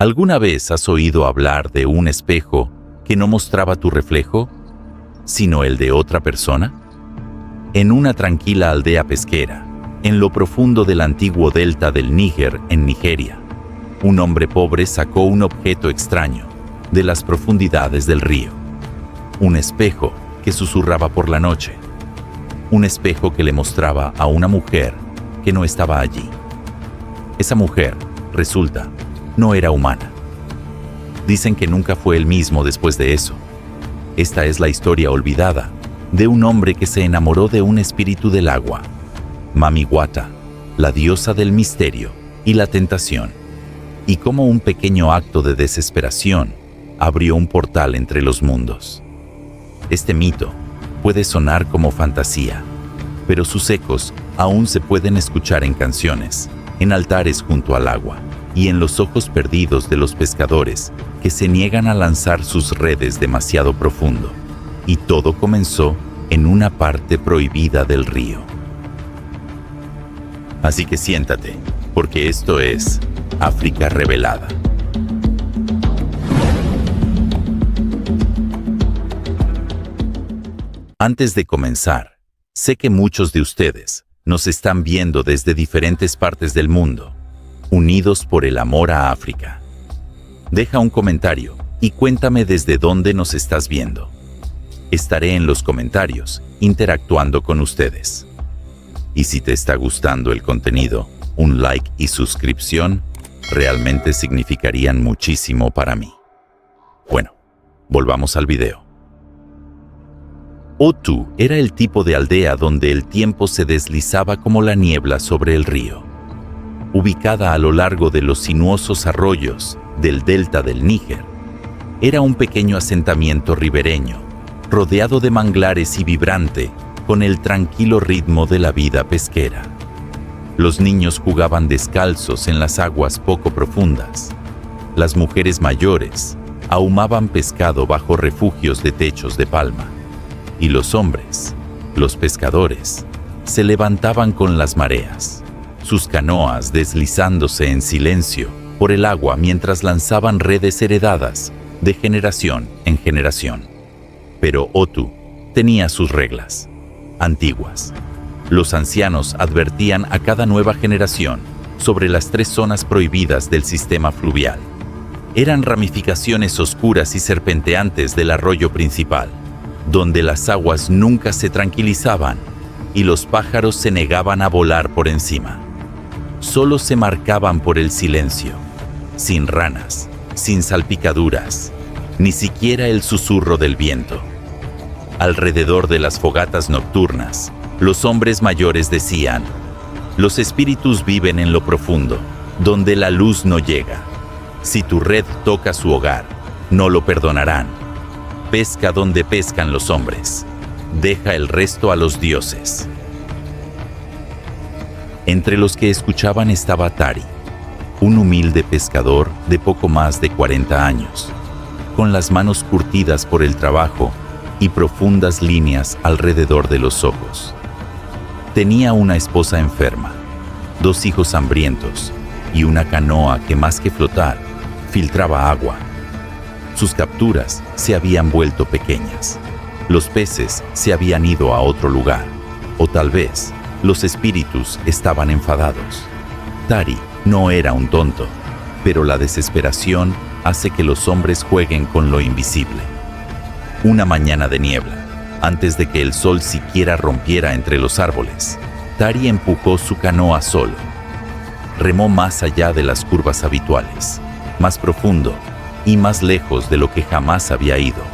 ¿Alguna vez has oído hablar de un espejo que no mostraba tu reflejo, sino el de otra persona? En una tranquila aldea pesquera, en lo profundo del antiguo delta del Níger, en Nigeria, un hombre pobre sacó un objeto extraño de las profundidades del río. Un espejo que susurraba por la noche. Un espejo que le mostraba a una mujer que no estaba allí. Esa mujer, resulta, no era humana. Dicen que nunca fue el mismo después de eso. Esta es la historia olvidada de un hombre que se enamoró de un espíritu del agua, Mami Wata, la diosa del misterio y la tentación, y como un pequeño acto de desesperación abrió un portal entre los mundos. Este mito puede sonar como fantasía, pero sus ecos aún se pueden escuchar en canciones, en altares junto al agua y en los ojos perdidos de los pescadores que se niegan a lanzar sus redes demasiado profundo. Y todo comenzó en una parte prohibida del río. Así que siéntate, porque esto es África Revelada. Antes de comenzar, sé que muchos de ustedes nos están viendo desde diferentes partes del mundo, unidos por el amor a África. Deja un comentario y cuéntame desde dónde nos estás viendo. Estaré en los comentarios interactuando con ustedes. Y si te está gustando el contenido, un like y suscripción realmente significarían muchísimo para mí. Bueno, volvamos al video. Otu era el tipo de aldea donde el tiempo se deslizaba como la niebla sobre el río. Ubicada a lo largo de los sinuosos arroyos del delta del Níger, era un pequeño asentamiento ribereño, rodeado de manglares y vibrante con el tranquilo ritmo de la vida pesquera. Los niños jugaban descalzos en las aguas poco profundas. Las mujeres mayores ahumaban pescado bajo refugios de techos de palma. Y los hombres, los pescadores, se levantaban con las mareas, sus canoas deslizándose en silencio por el agua mientras lanzaban redes heredadas de generación en generación. Pero Otu tenía sus reglas, antiguas. Los ancianos advertían a cada nueva generación sobre las 3 zonas prohibidas del sistema fluvial. Eran ramificaciones oscuras y serpenteantes del arroyo principal, donde las aguas nunca se tranquilizaban y los pájaros se negaban a volar por encima. Solo se marcaban por el silencio, sin ranas, sin salpicaduras, ni siquiera el susurro del viento. Alrededor de las fogatas nocturnas, los hombres mayores decían: los espíritus viven en lo profundo, donde la luz no llega. Si tu red toca su hogar, no lo perdonarán. Pesca donde pescan los hombres. Deja el resto a los dioses. Entre los que escuchaban estaba Tari, un humilde pescador de poco más de 40 años, con las manos curtidas por el trabajo y profundas líneas alrededor de los ojos. Tenía una esposa enferma, 2 hijos hambrientos y una canoa que más que flotar, filtraba agua. Sus capturas se habían vuelto pequeñas. Los peces se habían ido a otro lugar, o tal vez los espíritus estaban enfadados. Tari no era un tonto, pero la desesperación hace que los hombres jueguen con lo invisible. Una mañana de niebla, antes de que el sol siquiera rompiera entre los árboles, Tari empujó su canoa solo. Remó más allá de las curvas habituales, más profundo y más lejos de lo que jamás había ido.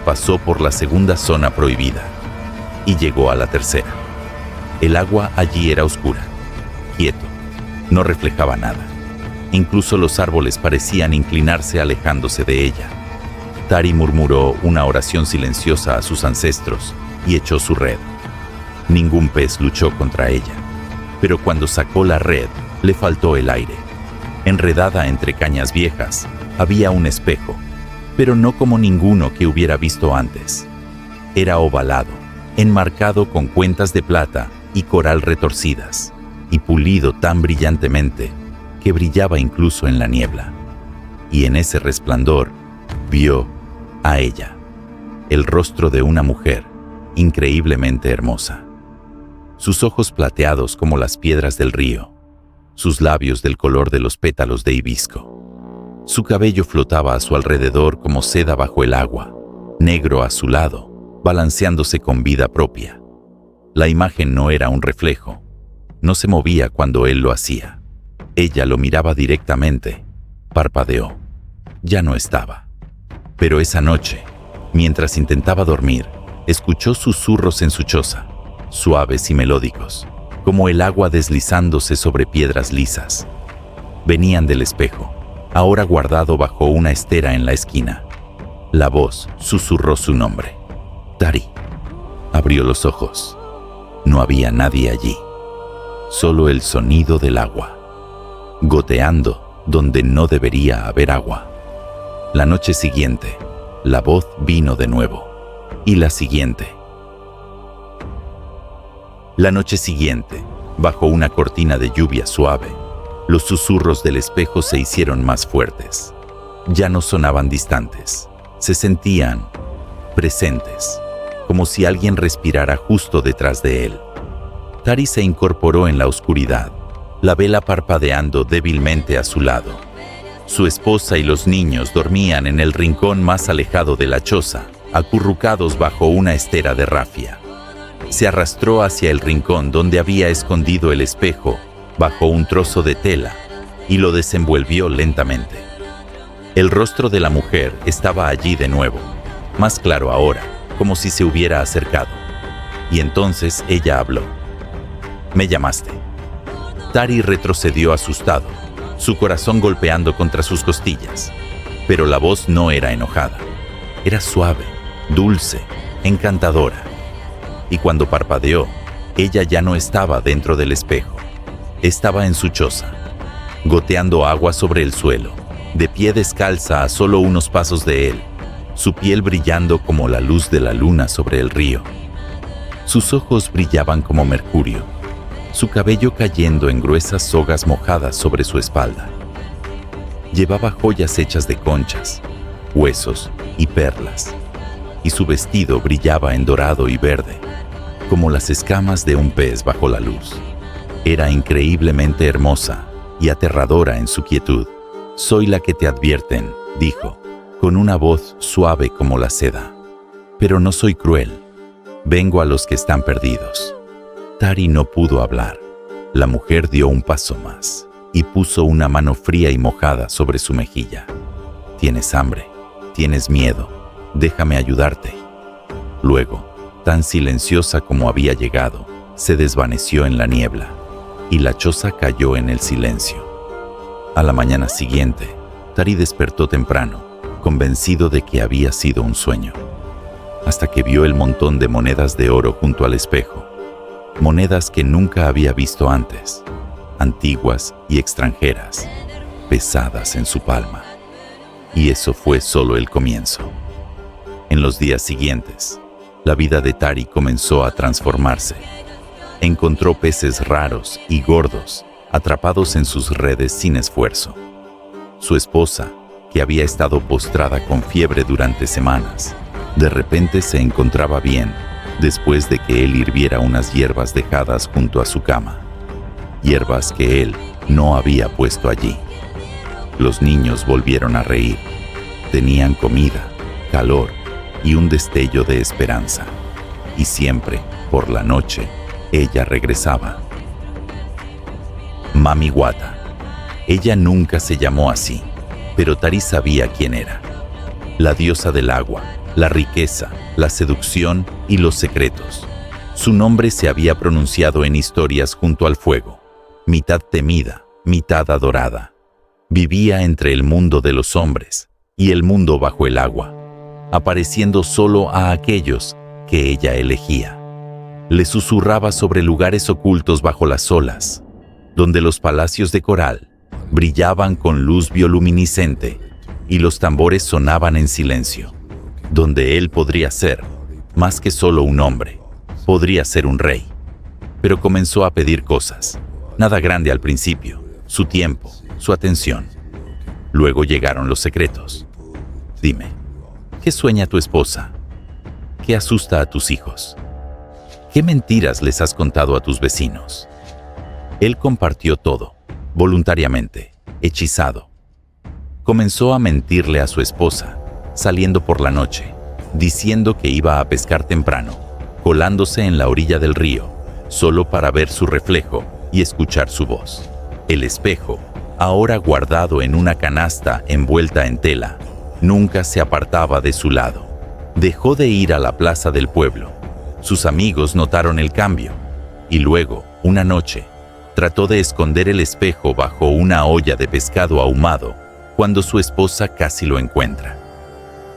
Pasó por la segunda zona prohibida y llegó a la tercera. El agua allí era oscura, quieto, no reflejaba nada. Incluso los árboles parecían inclinarse alejándose de ella. Tari murmuró una oración silenciosa a sus ancestros y echó su red. Ningún pez luchó contra ella, pero cuando sacó la red, le faltó el aire. Enredada entre cañas viejas, había un espejo, pero no como ninguno que hubiera visto antes. Era ovalado, enmarcado con cuentas de plata y coral retorcidas, y pulido tan brillantemente que brillaba incluso en la niebla. y en ese resplandor vio a ella, el rostro de una mujer increíblemente hermosa. Sus ojos plateados como las piedras del río, sus labios del color de los pétalos de hibisco. Su cabello flotaba a su alrededor como seda bajo el agua, negro a su lado, balanceándose con vida propia. La imagen no era un reflejo, no se movía cuando él lo hacía. Ella lo miraba directamente, parpadeó. Ya no estaba. Pero esa noche, mientras intentaba dormir, escuchó susurros en su choza, suaves y melódicos, como el agua deslizándose sobre piedras lisas. Venían del espejo, ahora guardado bajo una estera en la esquina. La voz susurró su nombre. Tari. Abrió los ojos. No había nadie allí. Solo el sonido del agua, goteando donde no debería haber agua. La noche siguiente, la voz vino de nuevo. Y la siguiente. La noche siguiente, bajo una cortina de lluvia suave, los susurros del espejo se hicieron más fuertes. Ya no sonaban distantes, se sentían presentes, como si alguien respirara justo detrás de él. Tari se incorporó en la oscuridad, la vela parpadeando débilmente a su lado. Su esposa y los niños dormían en el rincón más alejado de la choza, acurrucados bajo una estera de rafia. Se arrastró hacia el rincón donde había escondido el espejo bajo un trozo de tela y lo desenvolvió lentamente. El rostro de la mujer estaba allí de nuevo, más claro ahora, como si se hubiera acercado. Y entonces ella habló. «Me llamaste». Tari retrocedió asustado, su corazón golpeando contra sus costillas. Pero la voz no era enojada. Era suave, dulce, encantadora. Y cuando parpadeó, ella ya no estaba dentro del espejo. Estaba en su choza, goteando agua sobre el suelo, de pie descalza a solo unos pasos de él, su piel brillando como la luz de la luna sobre el río. Sus ojos brillaban como mercurio, su cabello cayendo en gruesas sogas mojadas sobre su espalda. Llevaba joyas hechas de conchas, huesos y perlas, y su vestido brillaba en dorado y verde, como las escamas de un pez bajo la luz. Era increíblemente hermosa y aterradora en su quietud. «Soy la que te advierten», dijo, con una voz suave como la seda. «Pero no soy cruel. Vengo a los que están perdidos». Tari no pudo hablar. La mujer dio un paso más y puso una mano fría y mojada sobre su mejilla. «Tienes hambre, tienes miedo, déjame ayudarte». Luego, tan silenciosa como había llegado, se desvaneció en la niebla y la choza cayó en el silencio. A la mañana siguiente, Tari despertó temprano, convencido de que había sido un sueño, hasta que vio el montón de monedas de oro junto al espejo, monedas que nunca había visto antes, antiguas y extranjeras, pesadas en su palma. Y eso fue solo el comienzo. En los días siguientes, la vida de Tari comenzó a transformarse. Encontró peces raros y gordos, atrapados en sus redes sin esfuerzo. Su esposa, que había estado postrada con fiebre durante semanas, de repente se encontraba bien después de que él hirviera unas hierbas dejadas junto a su cama, hierbas que él no había puesto allí. Los niños volvieron a reír. Tenían comida, calor y un destello de esperanza. Y siempre, por la noche, ella regresaba. Mami Wata. Ella nunca se llamó así, pero Tari sabía quién era. La diosa del agua, la riqueza, la seducción y los secretos. Su nombre se había pronunciado en historias junto al fuego, mitad temida, mitad adorada. Vivía entre el mundo de los hombres y el mundo bajo el agua, apareciendo solo a aquellos que ella elegía. Le susurraba sobre lugares ocultos bajo las olas, donde los palacios de coral brillaban con luz bioluminiscente y los tambores sonaban en silencio, donde él podría ser más que solo un hombre, podría ser un rey. Pero comenzó a pedir cosas, nada grande al principio, su tiempo, su atención. Luego llegaron los secretos. Dime, ¿qué sueña tu esposa? ¿Qué asusta a tus hijos? ¿Qué mentiras les has contado a tus vecinos? Él compartió todo, voluntariamente, hechizado. Comenzó a mentirle a su esposa, saliendo por la noche, diciendo que iba a pescar temprano, colándose en la orilla del río, solo para ver su reflejo y escuchar su voz. El espejo, ahora guardado en una canasta envuelta en tela, nunca se apartaba de su lado. Dejó de ir a la plaza del pueblo. Sus amigos notaron el cambio, y luego, una noche, trató de esconder el espejo bajo una olla de pescado ahumado cuando su esposa casi lo encuentra.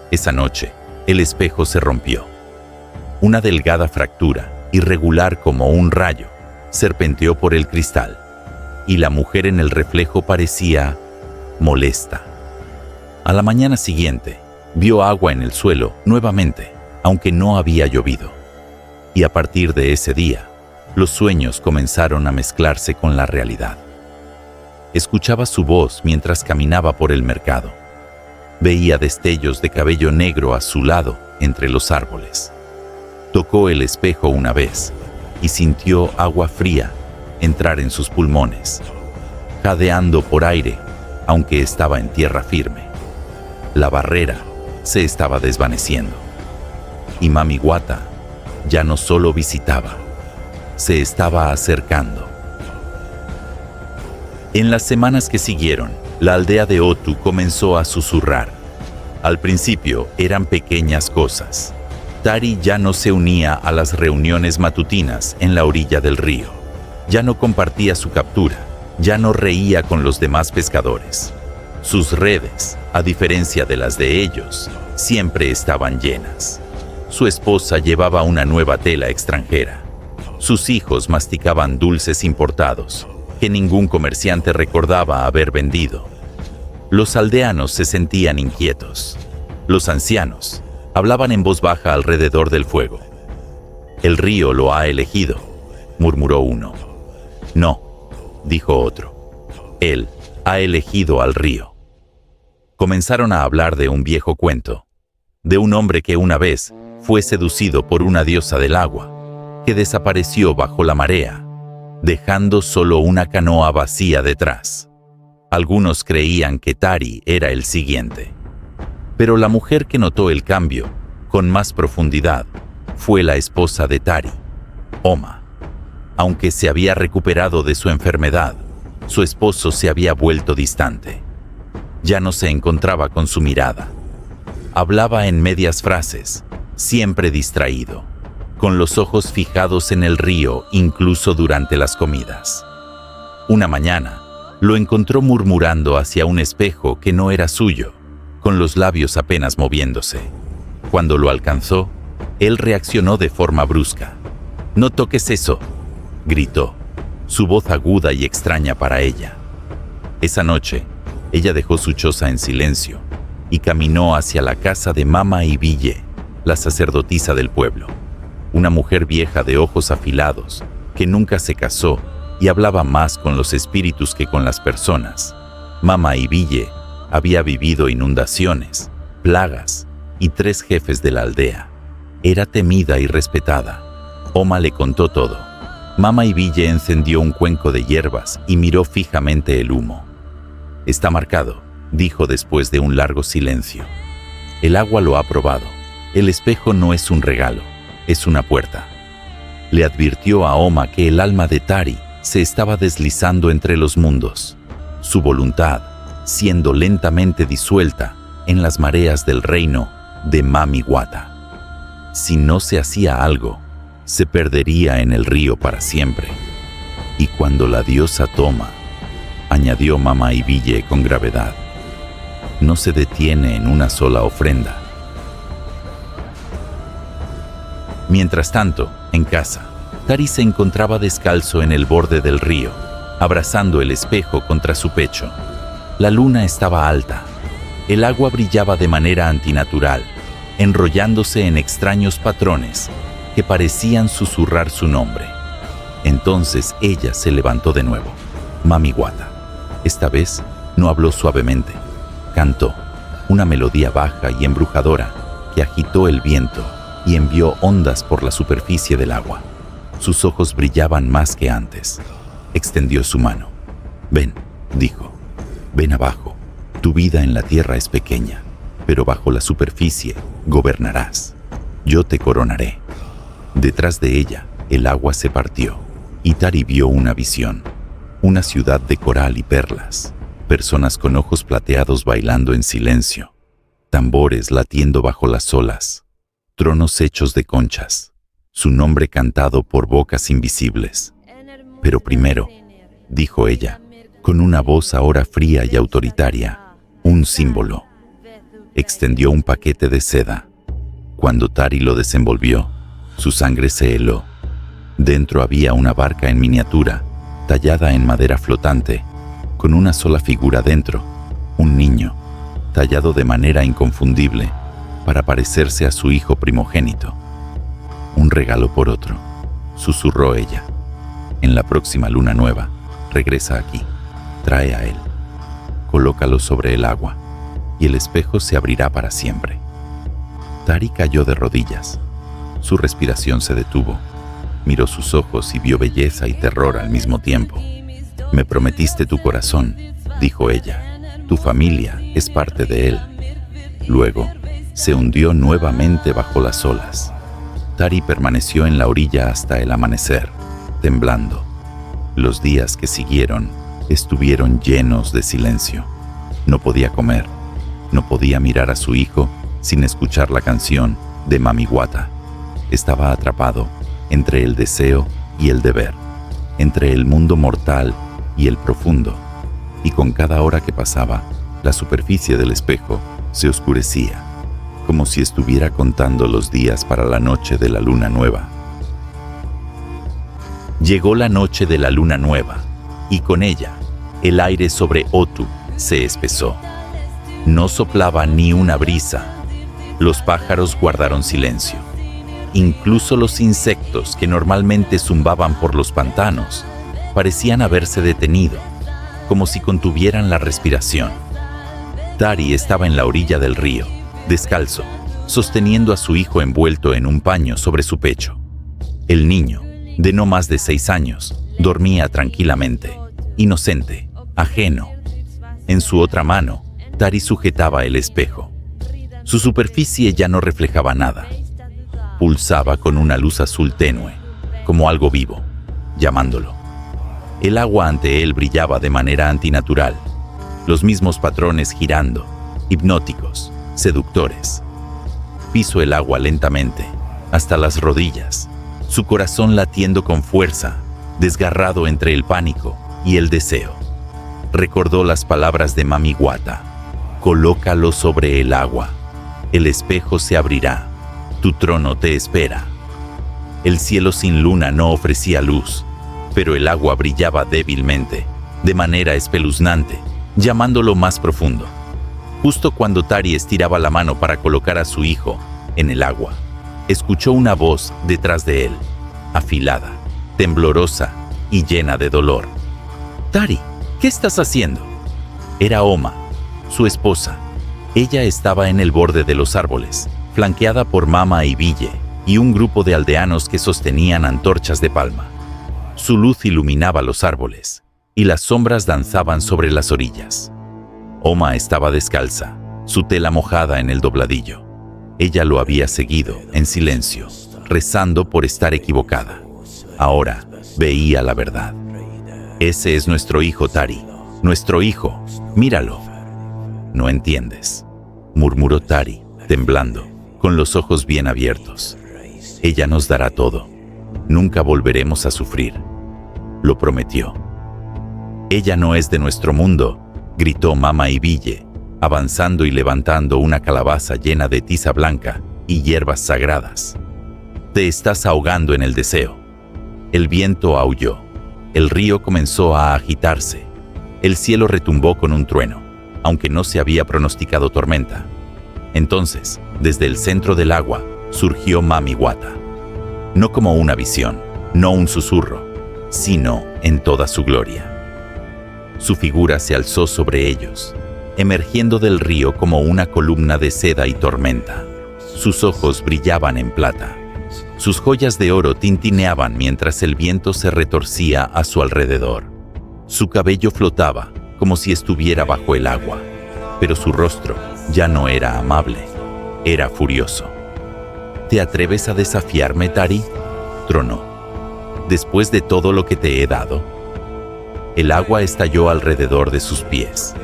Esa noche, el espejo se rompió. Una delgada fractura, irregular como un rayo, serpenteó por el cristal, y la mujer en el reflejo parecía molesta. A la mañana siguiente, vio agua en el suelo nuevamente, aunque no había llovido. Y a partir de ese día, los sueños comenzaron a mezclarse con la realidad. Escuchaba su voz mientras caminaba por el mercado. Veía destellos de cabello negro a su lado entre los árboles. Tocó el espejo una vez y sintió agua fría entrar en sus pulmones, jadeando por aire, aunque estaba en tierra firme. La barrera se estaba desvaneciendo. Y Mami Wata ya no solo visitaba, se estaba acercando. En las semanas que siguieron, la aldea de Otu comenzó a susurrar. Al principio eran pequeñas cosas. Tari ya no se unía a las reuniones matutinas en la orilla del río. Ya no compartía su captura, ya no reía con los demás pescadores. Sus redes, a diferencia de las de ellos, siempre estaban llenas. Su esposa llevaba una nueva tela extranjera. Sus hijos masticaban dulces importados que ningún comerciante recordaba haber vendido. Los aldeanos se sentían inquietos. Los ancianos hablaban en voz baja alrededor del fuego. «El río lo ha elegido», murmuró uno. «No», dijo otro. «Él ha elegido al río». Comenzaron a hablar de un viejo cuento, de un hombre que una vez fue seducido por una diosa del agua, que desapareció bajo la marea, dejando solo una canoa vacía detrás. Algunos creían que Tari era el siguiente. Pero la mujer que notó el cambio, con más profundidad, fue la esposa de Tari, Oma. Aunque se había recuperado de su enfermedad, su esposo se había vuelto distante. Ya no se encontraba con su mirada. Hablaba en medias frases, siempre distraído, con los ojos fijados en el río incluso durante las comidas. Una mañana, lo encontró murmurando hacia un espejo que no era suyo, con los labios apenas moviéndose. Cuando lo alcanzó, él reaccionó de forma brusca. «No toques eso», gritó, su voz aguda y extraña para ella. Esa noche, ella dejó su choza en silencio y caminó hacia la casa de Mama Ibille, la sacerdotisa del pueblo. Una mujer vieja de ojos afilados, que nunca se casó y hablaba más con los espíritus que con las personas. Mama Ibille había vivido inundaciones, plagas y 3 jefes de la aldea. Era temida y respetada. Oma le contó todo. Mama Ibille encendió un cuenco de hierbas y miró fijamente el humo. «Está marcado», dijo después de un largo silencio. «El agua lo ha probado. El espejo no es un regalo, es una puerta». Le advirtió a Oma que el alma de Tari se estaba deslizando entre los mundos, su voluntad siendo lentamente disuelta en las mareas del reino de Mami Wata. Si no se hacía algo, se perdería en el río para siempre. Y cuando la diosa toma, añadió Mama Ibille con gravedad, no se detiene en una sola ofrenda. Mientras tanto, en casa, Tari se encontraba descalzo en el borde del río, abrazando el espejo contra su pecho. La luna estaba alta. El agua brillaba de manera antinatural, enrollándose en extraños patrones que parecían susurrar su nombre. Entonces ella se levantó de nuevo. Mami Wata. Esta vez no habló suavemente, cantó, una melodía baja y embrujadora que agitó el viento y envió ondas por la superficie del agua. Sus ojos brillaban más que antes. Extendió su mano. «Ven», dijo, «ven abajo. Tu vida en la tierra es pequeña, pero bajo la superficie gobernarás. Yo te coronaré». Detrás de ella, el agua se partió y Tari vio una visión. Una ciudad de coral y perlas, personas con ojos plateados bailando en silencio, tambores latiendo bajo las olas, tronos hechos de conchas, su nombre cantado por bocas invisibles. «Pero primero», dijo ella, con una voz ahora fría y autoritaria, «un símbolo». Extendió un paquete de seda. Cuando Tari lo desenvolvió, su sangre se heló. Dentro había una barca en miniatura, tallada en madera flotante, con una sola figura dentro, un niño, tallado de manera inconfundible, para parecerse a su hijo primogénito. «Un regalo por otro», susurró ella. «En la próxima luna nueva, regresa aquí, trae a él, colócalo sobre el agua, y el espejo se abrirá para siempre». Tari cayó de rodillas. Su respiración se detuvo. Miró sus ojos y vio belleza y terror al mismo tiempo. «Me prometiste tu corazón», dijo ella. «Tu familia es parte de él». Luego, se hundió nuevamente bajo las olas. Tari permaneció en la orilla hasta el amanecer, temblando. Los días que siguieron estuvieron llenos de silencio. No podía comer, no podía mirar a su hijo sin escuchar la canción de Mami Wata. Estaba atrapado entre el deseo y el deber, entre el mundo mortal y el profundo, y con cada hora que pasaba, la superficie del espejo se oscurecía, como si estuviera contando los días para la noche de la luna nueva. Llegó la noche de la luna nueva, y con ella, el aire sobre Otu se espesó. No soplaba ni una brisa. Los pájaros guardaron silencio. Incluso los insectos que normalmente zumbaban por los pantanos parecían haberse detenido, como si contuvieran la respiración. Tari estaba en la orilla del río, descalzo, sosteniendo a su hijo envuelto en un paño sobre su pecho. El niño, de no más de 6 años, dormía tranquilamente, inocente, ajeno. En su otra mano, Tari sujetaba el espejo. Su superficie ya no reflejaba nada. Pulsaba con una luz azul tenue, como algo vivo, llamándolo. El agua ante él brillaba de manera antinatural, los mismos patrones girando, hipnóticos, seductores. Pisó el agua lentamente, hasta las rodillas, su corazón latiendo con fuerza, desgarrado entre el pánico y el deseo. Recordó las palabras de Mami Wata: «Colócalo sobre el agua, el espejo se abrirá, tu trono te espera». El cielo sin luna no ofrecía luz, pero el agua brillaba débilmente, de manera espeluznante, llamándolo más profundo. Justo cuando Tari estiraba la mano para colocar a su hijo en el agua, escuchó una voz detrás de él, afilada, temblorosa y llena de dolor. «Tari, ¿qué estás haciendo?». Era Oma, su esposa. Ella estaba en el borde de los árboles, flanqueada por Mama y Ville y un grupo de aldeanos que sostenían antorchas de palma. Su luz iluminaba los árboles, y las sombras danzaban sobre las orillas. Oma estaba descalza, su tela mojada en el dobladillo. Ella lo había seguido, en silencio, rezando por estar equivocada. Ahora veía la verdad. «Ese es nuestro hijo, Tari, nuestro hijo, míralo». «No entiendes», murmuró Tari, temblando, con los ojos bien abiertos. «Ella nos dará todo. Nunca volveremos a sufrir», lo prometió. «Ella no es de nuestro mundo», gritó Mama y Ville, avanzando y levantando una calabaza llena de tiza blanca y hierbas sagradas. «Te estás ahogando en el deseo». El viento aulló. El río comenzó a agitarse. El cielo retumbó con un trueno, aunque no se había pronosticado tormenta. Entonces, desde el centro del agua, surgió Mami Wata. No como una visión, no un susurro, sino en toda su gloria. Su figura se alzó sobre ellos. emergiendo del río como una columna de seda y tormenta. Sus ojos brillaban en plata. Sus joyas de oro tintineaban mientras el viento se retorcía a su alrededor. Su cabello flotaba como si estuviera bajo el agua, pero su rostro ya no era amable, era furioso. ¿Te atreves a desafiarme, Tari?, tronó. ¿Después de todo lo que te he dado? El agua estalló alrededor de sus pies.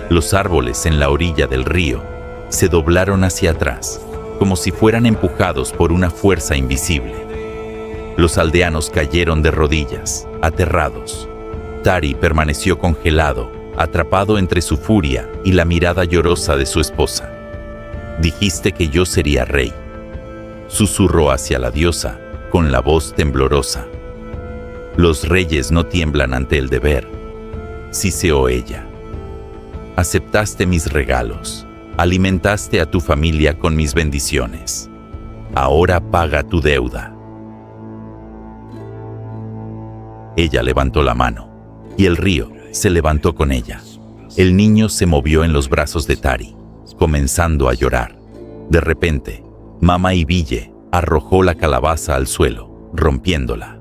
Los árboles en la orilla del río se doblaron hacia atrás, como si fueran empujados por una fuerza invisible. Los aldeanos cayeron de rodillas, aterrados. Tari permaneció congelado, atrapado entre su furia y la mirada llorosa de su esposa. «Dijiste que yo sería rey», susurró hacia la diosa con la voz temblorosa. «Los reyes no tiemblan ante el deber», siseó ella. «Aceptaste mis regalos, alimentaste a tu familia con mis bendiciones. Ahora paga tu deuda». Ella levantó la mano, y el río se levantó con ella. El niño se movió en los brazos de Tari, comenzando a llorar. De repente, Mama Ibille arrojó la calabaza al suelo, rompiéndola.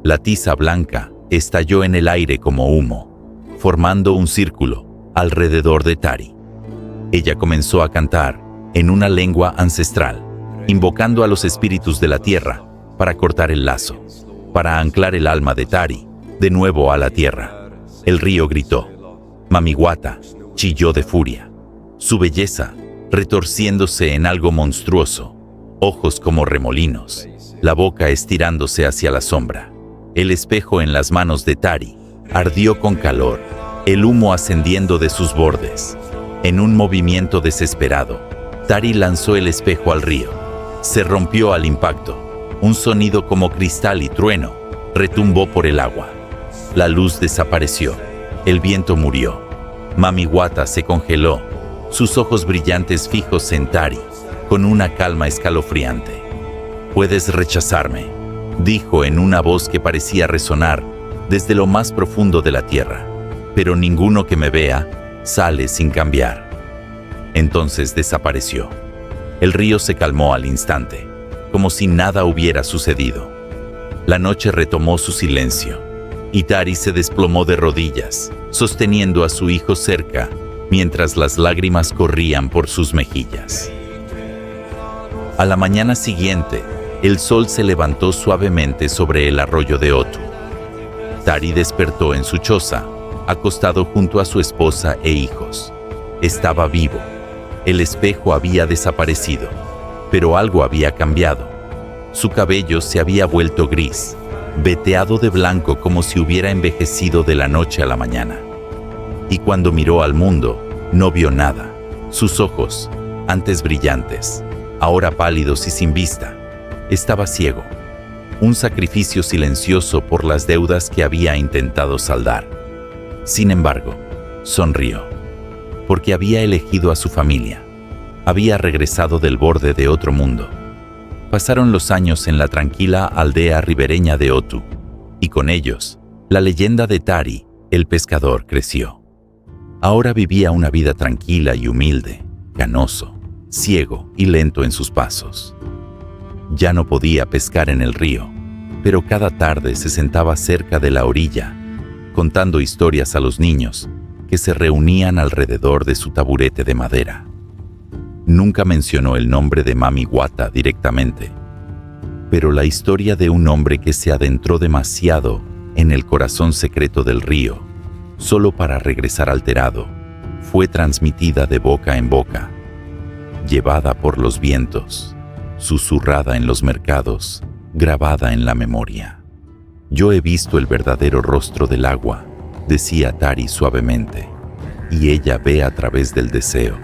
La tiza blanca estalló en el aire como humo, formando un círculo alrededor de Tari. Ella comenzó a cantar en una lengua ancestral, invocando a los espíritus de la tierra para cortar el lazo, para anclar el alma de Tari de nuevo a la tierra. El río gritó. Mamiwata chilló de furia, su belleza retorciéndose en algo monstruoso, ojos como remolinos, la boca estirándose hacia la sombra. El espejo en las manos de Tari ardió con calor, el humo ascendiendo de sus bordes. En un movimiento desesperado, Tari lanzó el espejo al río. Se rompió al impacto. Un sonido como cristal y trueno retumbó por el agua. La luz desapareció. El viento murió. Mamiwata se congeló, sus ojos brillantes fijos en Tari, con una calma escalofriante. «Puedes rechazarme», dijo en una voz que parecía resonar desde lo más profundo de la tierra, «pero ninguno que me vea sale sin cambiar». Entonces desapareció. El río se calmó al instante, como si nada hubiera sucedido. La noche retomó su silencio, y Tari se desplomó de rodillas, sosteniendo a su hijo cerca, mientras las lágrimas corrían por sus mejillas. A la mañana siguiente, el sol se levantó suavemente sobre el arroyo de Otu. Tari despertó en su choza, acostado junto a su esposa e hijos. Estaba vivo. El espejo había desaparecido, pero algo había cambiado. Su cabello se había vuelto gris, veteado de blanco como si hubiera envejecido de la noche a la mañana. Y cuando miró al mundo, no vio nada. Sus ojos, antes brillantes, ahora pálidos y sin vista, estaba ciego. Un sacrificio silencioso por las deudas que había intentado saldar. Sin embargo, sonrió, porque había elegido a su familia. Había regresado del borde de otro mundo. Pasaron los años en la tranquila aldea ribereña de Otu, y con ellos, la leyenda de Tari, el pescador, creció. Ahora vivía una vida tranquila y humilde, canoso, ciego y lento en sus pasos. Ya no podía pescar en el río, pero cada tarde se sentaba cerca de la orilla, contando historias a los niños que se reunían alrededor de su taburete de madera. Nunca mencionó el nombre de Mamiwata directamente, pero la historia de un hombre que se adentró demasiado en el corazón secreto del río, solo para regresar alterado, fue transmitida de boca en boca, llevada por los vientos, susurrada en los mercados, grabada en la memoria. «Yo he visto el verdadero rostro del agua», decía Tari suavemente, «y ella ve a través del deseo».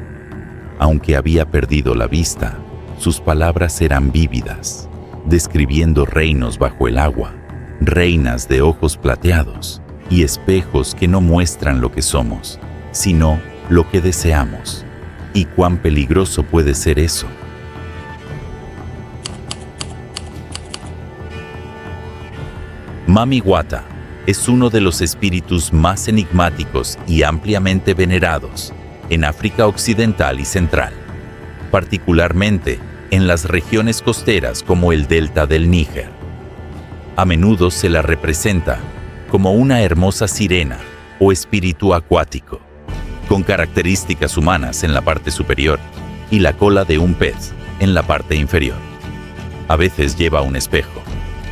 Aunque había perdido la vista, sus palabras eran vívidas, describiendo reinos bajo el agua, reinas de ojos plateados y espejos que no muestran lo que somos, sino lo que deseamos. ¿Y cuán peligroso puede ser eso? Mamiwata es uno de los espíritus más enigmáticos y ampliamente venerados en África Occidental y Central, particularmente en las regiones costeras como el delta del Níger. A menudo se la representa como una hermosa sirena o espíritu acuático, con características humanas en la parte superior y la cola de un pez en la parte inferior. A veces lleva un espejo,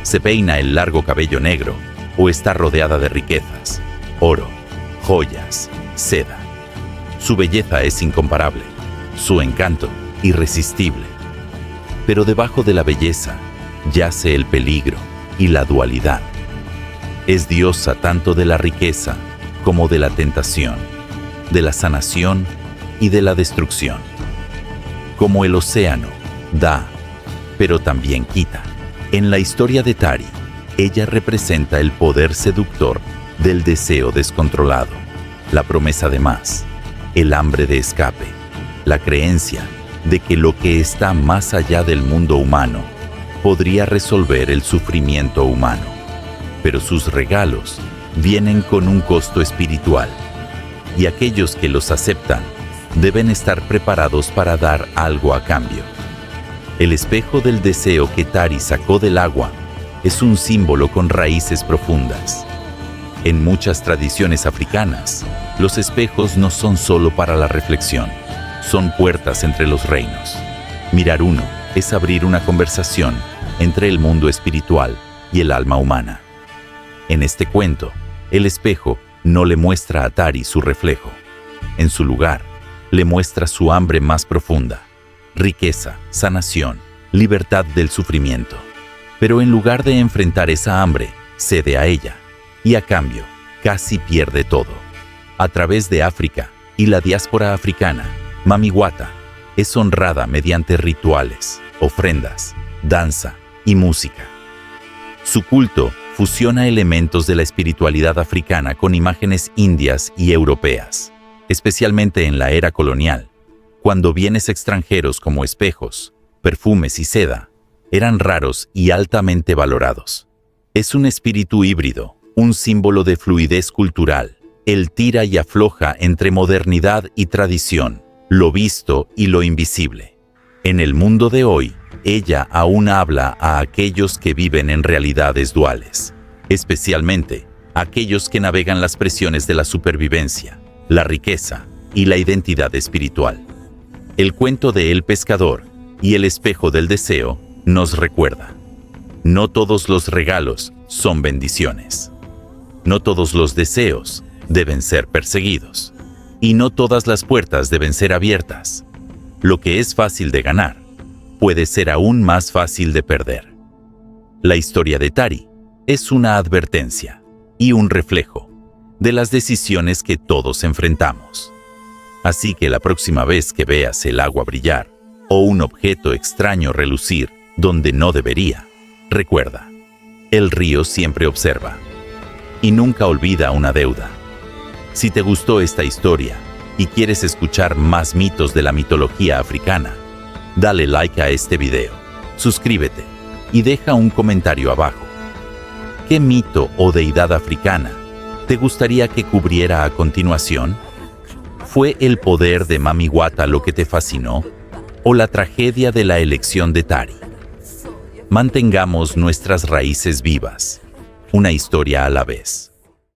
se peina el largo cabello negro o está rodeada de riquezas, oro, joyas, seda. Su belleza es incomparable, su encanto irresistible. Pero debajo de la belleza yace el peligro y la dualidad. Es diosa tanto de la riqueza como de la tentación, de la sanación y de la destrucción. Como el océano, da, pero también quita. En la historia de Tari, ella representa el poder seductor del deseo descontrolado, la promesa de más, el hambre de escape, la creencia de que lo que está más allá del mundo humano podría resolver el sufrimiento humano. Pero sus regalos vienen con un costo espiritual, y aquellos que los aceptan deben estar preparados para dar algo a cambio. El espejo del deseo que Tari sacó del agua es un símbolo con raíces profundas. En muchas tradiciones africanas, los espejos no son solo para la reflexión, son puertas entre los reinos. Mirar uno es abrir una conversación entre el mundo espiritual y el alma humana. En este cuento, el espejo no le muestra a Tari su reflejo. En su lugar, le muestra su hambre más profunda, riqueza, sanación, libertad del sufrimiento. Pero en lugar de enfrentar esa hambre, cede a ella, y a cambio, casi pierde todo. A través de África y la diáspora africana, Mami Wata es honrada mediante rituales, ofrendas, danza y música. Su culto fusiona elementos de la espiritualidad africana con imágenes indias y europeas, especialmente en la era colonial, cuando bienes extranjeros como espejos, perfumes y seda eran raros y altamente valorados. Es un espíritu híbrido, un símbolo de fluidez cultural. Él tira y afloja entre modernidad y tradición, lo visto y lo invisible. En el mundo de hoy, ella aún habla a aquellos que viven en realidades duales, especialmente aquellos que navegan las presiones de la supervivencia, la riqueza y la identidad espiritual. El cuento de El pescador y el espejo del deseo nos recuerda: no todos los regalos son bendiciones. No todos los deseos deben ser perseguidos. Y no todas las puertas deben ser abiertas. Lo que es fácil de ganar puede ser aún más fácil de perder. La historia de Tari es una advertencia y un reflejo de las decisiones que todos enfrentamos. Así que la próxima vez que veas el agua brillar o un objeto extraño relucir donde no debería, recuerda, el río siempre observa y nunca olvida una deuda. Si te gustó esta historia y quieres escuchar más mitos de la mitología africana, dale like a este video, suscríbete y deja un comentario abajo. ¿Qué mito o deidad africana te gustaría que cubriera a continuación? ¿Fue el poder de Mami Wata lo que te fascinó o la tragedia de la elección de Tari? Mantengamos nuestras raíces vivas, una historia a la vez.